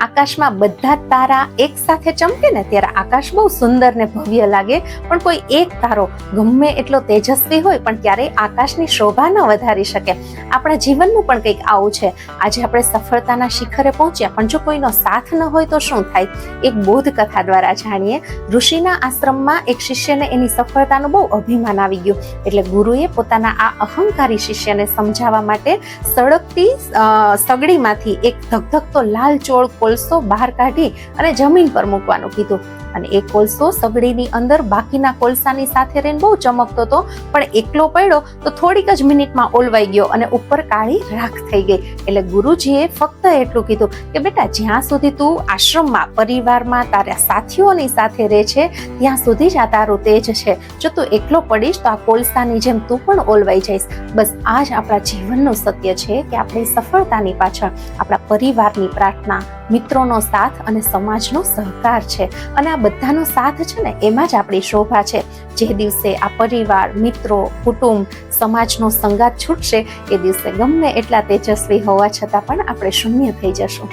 આકાશમાં બધા જ તારા એક સાથે ચમકે ને ત્યારે આકાશ બહુ સુંદર ને ભવ્ય લાગે, પણ કોઈ એક તારો ગમે એટલો તેજસ્વી હોય પણ ક્યારેય આકાશની શોભા ન વધારી શકે. આપણા જીવનનું પણ કંઈક આવું છે. આજે આપણે સફળતાના શિખરે પહોંચ્યા, પણ જો કોઈનો સાથ ન હોય તો શું થાય? એક બોધ કથા દ્વારા જાણીએ. ઋષિના આશ્રમમાં એક શિષ્યને એની સફળતાનું બહુ અભિમાન આવી ગયું, એટલે ગુરુએ પોતાના આ અહંકારી શિષ્યને સમજાવવા માટે સળગતી સગડીમાંથી એક ધગધગતો લાલ ચોળ કોલસો બહાર કાઢી અને જમીન પર મૂકવાનું કીધું. અને એ કોલસો સગડીની અંદર બાકીના કોલસાની સાથે રહીને બહુ ચમકતો હતો, પણ એકલો પડ્યો તો થોડીક જ મિનિટમાં ઓલવાઈ ગયો અને ઉપર કાળી રાખ થઈ ગઈ. એટલે ગુરુજીએ ફક્ત એટલું કીધું કે બેટા, જ્યાં સુધી તું આશ્રમમાં પરિવારમાં તારા સાથીઓની સાથે રહે છે ત્યાં સુધી જ આ તારું તેજ છે. જો તું એકલો પડીશ તો આ કોલસાની જેમ તું પણ ઓલવાઈ જઈશ. બસ આ જ આપણા જીવનનું સત્ય છે કે આપણી સફળતાની પાછળ આપણા પરિવારની પ્રાર્થના, મિત્રોનો સાથ અને સમાજનો સહકાર છે. અને આ બધાનો સાથ છે ને, એમાં જ આપણી શોભા છે. જે દિવસે આ પરિવાર, મિત્રો, કુટુંબ, સમાજનો સંગાત છૂટશે એ દિવસે ગમે એટલા તેજસ્વી હોવા છતાં પણ આપણે શૂન્ય થઈ જશું.